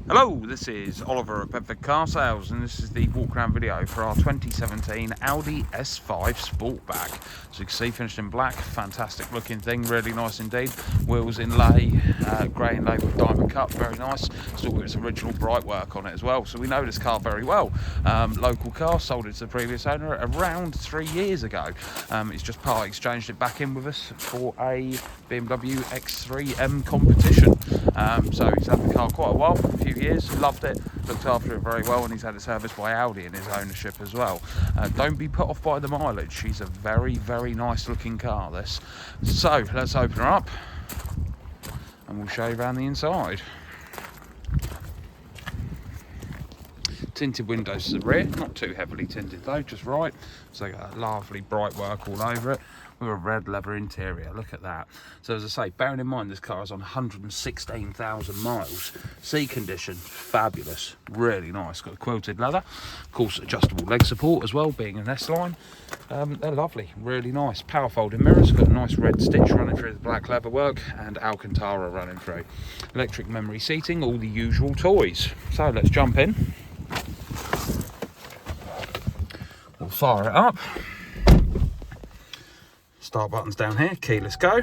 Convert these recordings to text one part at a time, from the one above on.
Hello, this is Oliver at Bedford Car Sales, and this is the walk around video for our 2017 Audi S5 Sportback. As you can see, finished in black, fantastic looking thing, really nice indeed. Wheels inlay, grey inlay with diamond cut, very nice. Still got its original bright work on it as well, so we know this car very well. Local car, sold it to the previous owner around 3 years ago. He's just part exchanged it back in with us for a BMW X3 M competition. So he's had the car quite a while, a few years, loved it, looked after it very well, and he's had it serviced by Audi in his ownership as well. Don't be put off by the mileage. She's a very, very nice looking car, this. So let's open her up and we'll show you around the inside. Tinted windows to the rear, not too heavily tinted though, just right. So got a lovely bright work all over it with a red leather interior. Look at that. So as I say, bearing in mind this car is on 116,000 miles. Seat condition, fabulous, really nice. Got a quilted leather, of course adjustable leg support as well, being an S-line. They're lovely, really nice. Power folding mirrors, got a nice red stitch running through the black leather work and Alcantara running through. Electric memory seating, all the usual toys. So let's jump in. We'll fire it up. Start buttons down here, keyless go.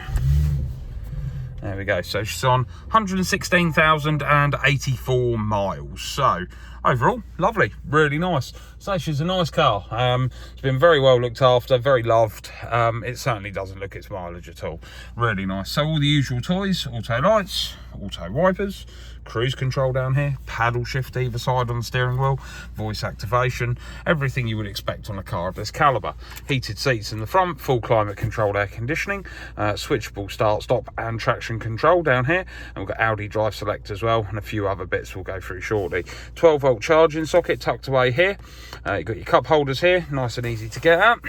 There we go. So she's on 116,084 miles. So overall, lovely, really nice. So she's a nice car. It's been very well looked after, very loved. It certainly doesn't look its mileage at all. Really nice. So all the usual toys, auto lights, auto wipers, cruise control down here, paddle shift either side on the steering wheel, voice activation, everything you would expect on a car of this calibre. Heated seats in the front, full climate controlled air conditioning, switchable start stop and traction control down here, and we've got Audi Drive Select as well, and a few other bits we'll go through shortly. 12 volt charging socket tucked away here. You've got your cup holders here, nice and easy to get at.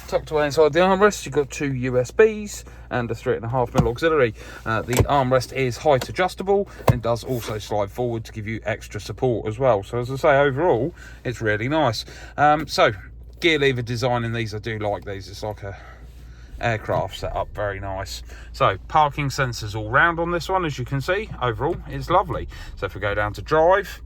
Tucked away inside the armrest, you've got two USBs and a 3.5mm auxiliary. The armrest is height adjustable and does also slide forward to give you extra support as well. So as I say, overall, it's really nice. So gear lever design in these, I do like these. It's like a aircraft setup, very nice. So parking sensors all round on this one, as you can see. Overall, it's lovely. So if we go down to drive,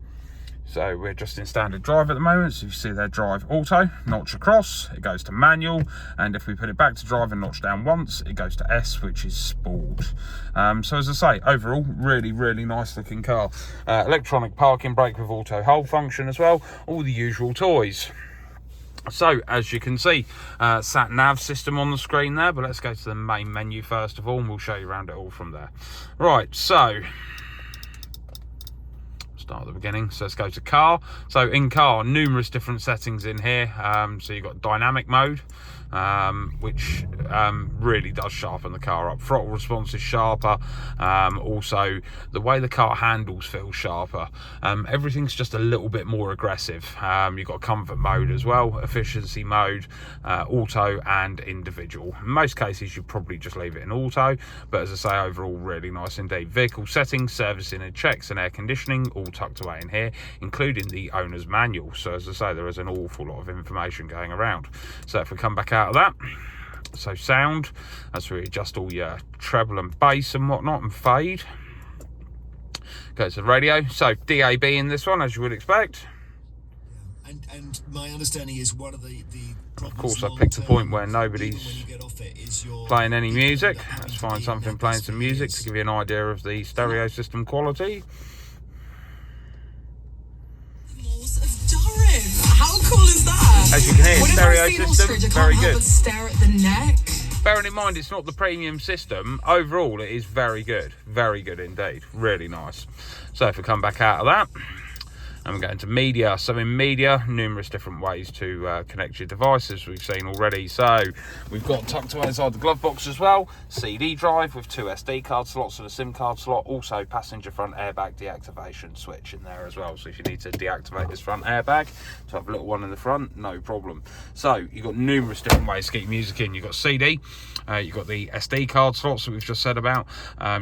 so we're just in standard drive at the moment, so you see there, drive auto, notch across, it goes to manual, and if we put it back to drive and notch down once, it goes to S, which is sport. So as I say, overall, really, really nice looking car. Electronic parking brake with auto hold function as well, all the usual toys. So as you can see, sat nav system on the screen there, but let's go to the main menu first of all, and we'll show you around it all from there. Right, so start at the beginning. So let's go to car. So in car, numerous different settings in here. So you've got dynamic mode, which really does sharpen the car up. Throttle response is sharper. Also, the way the car handles feels sharper. Everything's just a little bit more aggressive. You've got comfort mode as well, efficiency mode, auto and individual. In most cases, you probably just leave it in auto, but as I say, overall, really nice indeed. Vehicle settings, servicing and checks and air conditioning, all tucked away in here, including the owner's manual. So as I say, there is an awful lot of information going around. So if we come back out of that, so sound, that's where you adjust all your treble and bass and whatnot, and fade. Go to the radio, so DAB in this one, as you would expect. And my understanding is one of the of course, I picked a point where nobody's playing any music. Let's find something playing some music to give you an idea of the stereo system quality. How cool is that? As you can hear, stereo system, very good. Stare at the neck. Bearing in mind it's not the premium system, overall it is very good indeed, really nice. So if we come back out of that, and we go into media. So in media, numerous different ways to connect your devices, we've seen already. So we've got tucked away inside the glove box as well, CD drive with 2 SD card slots and a SIM card slot, also passenger front airbag deactivation switch in there as well. So if you need to deactivate this front airbag to have a little one in the front, no problem. So you've got numerous different ways to get your music in. You've got CD, you've got the SD card slots that we've just said about,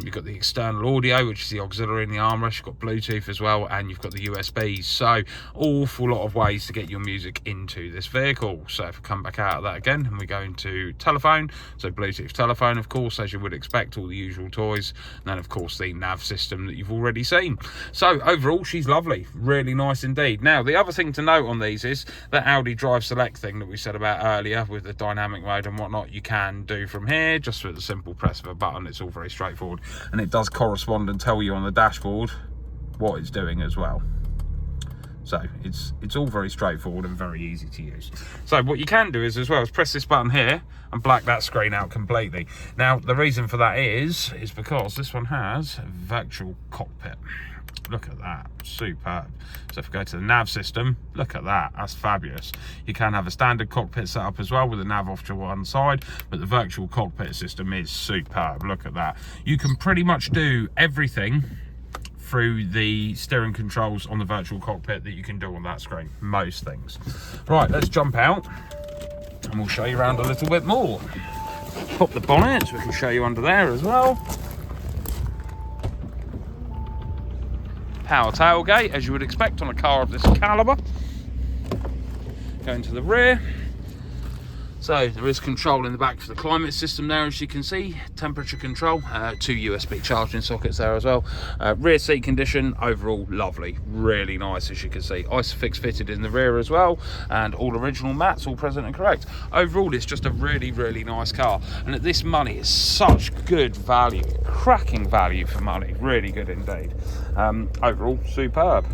you've got the external audio, which is the auxiliary in the armrest, you've got Bluetooth as well, and you've got the USB keys. So awful lot of ways to get your music into this vehicle. So if we come back out of that again and we go into telephone, so Bluetooth telephone, of course, as you would expect, all the usual toys, and then of course the nav system that you've already seen. So overall, she's lovely, really nice indeed. Now the other thing to note on these is that Audi Drive Select thing that we said about earlier with the dynamic mode and whatnot, you can do from here just with a simple press of a button. It's all very straightforward, and it does correspond and tell you on the dashboard what it's doing as well. So it's all very straightforward and very easy to use. So what you can do is as well is press this button here and black that screen out completely. Now the reason for that is because this one has a virtual cockpit. Look at that, superb. So if we go to the nav system, look at that, that's fabulous. You can have a standard cockpit set up as well with the nav off to one side, but the virtual cockpit system is superb. Look at that. You can pretty much do everything through the steering controls on the virtual cockpit that you can do on that screen, most things. Right, let's jump out and we'll show you around a little bit more. Pop the bonnet so we can show you under there as well. Power tailgate, as you would expect on a car of this calibre. Going to the rear. So there is control in the back for the climate system there, as you can see. Temperature control, 2 USB charging sockets there as well. Rear seat condition, overall lovely, really nice, as you can see. Isofix fitted in the rear as well, and all original mats, all present and correct. Overall, it's just a really, really nice car. And at this money, it's such good value, cracking value for money, really good indeed. Overall, superb.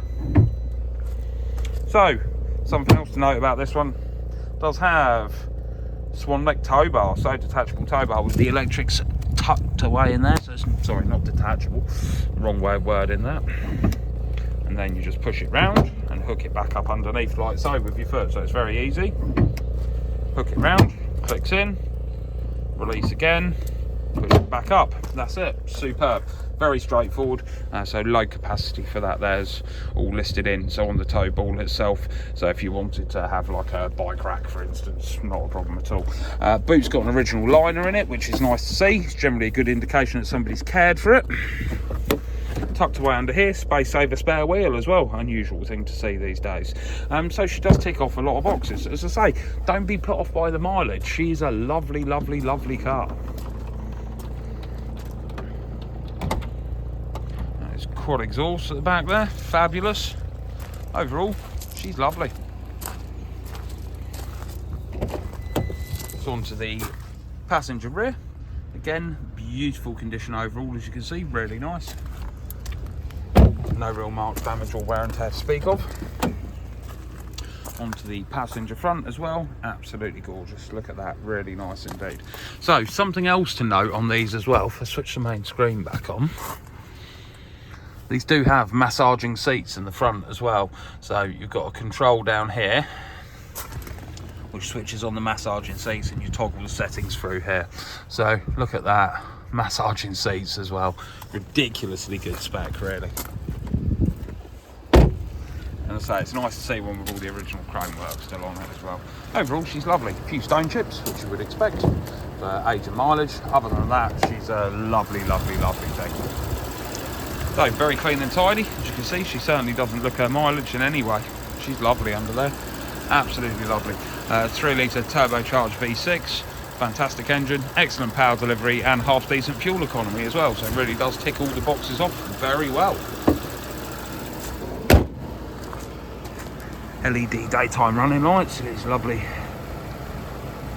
So, something else to note about this one, does have swan neck tow bar, so detachable tow bar with the electrics tucked away in there. So it's, sorry, not detachable, wrong way of wording that. And then you just push it round and hook it back up underneath like so with your foot. So it's very easy. Hook it round, clicks in, release again, push it back up. That's it. Superb. Very straightforward. So low capacity for that, there's all listed in, so on the tow ball itself. So if you wanted to have like a bike rack, for instance, not a problem at all. Boot's got an original liner in it, which is nice to see. It's generally a good indication that somebody's cared for it. Tucked away under here, space saver spare wheel as well, unusual thing to see these days. So she does tick off a lot of boxes. As I say, don't be put off by the mileage. She's a lovely, lovely, lovely car. There's quad exhaust at the back there, fabulous. Overall, she's lovely. So onto the passenger rear. Again, beautiful condition overall, as you can see, really nice. No real marks, damage or wear and tear to speak of. Onto the passenger front as well, absolutely gorgeous. Look at that, really nice indeed. So something else to note on these as well, if I switch the main screen back on, these do have massaging seats in the front as well. So you've got a control down here which switches on the massaging seats, and you toggle the settings through here. So look at that, massaging seats as well. Ridiculously good spec, really. And I say, it's nice to see one with all the original chrome work still on it as well. Overall, she's lovely. A few stone chips, which you would expect for age and mileage. Other than that, she's a lovely, lovely, lovely thing. So very clean and tidy, as you can see. She certainly doesn't look her mileage in any way. She's lovely under there, absolutely lovely. 3 litre turbocharged V6, fantastic engine, excellent power delivery, and half decent fuel economy as well. So it really does tick all the boxes off very well. LED daytime running lights, it's lovely.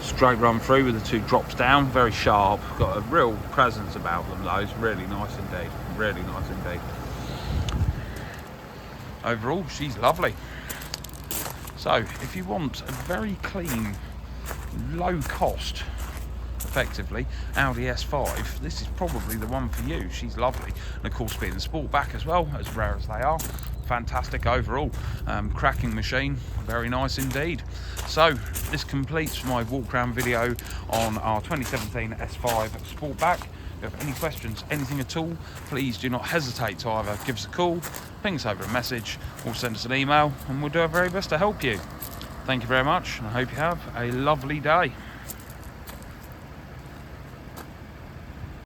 Straight run through with the 2 drops down, very sharp, got a real presence about them, those. Really nice indeed, really nice indeed. Overall, she's lovely. So if you want a very clean, low cost, effectively, Audi S5, this is probably the one for you. She's lovely. And of course, being the Sportback as well, as rare as they are, fantastic overall. Cracking machine, very nice indeed. So this completes my walk around video on our 2017 S5 Sportback. If you have any questions, anything at all, please do not hesitate to either give us a call, ping us over a message, or send us an email, and we'll do our very best to help you. Thank you very much, and I hope you have a lovely day.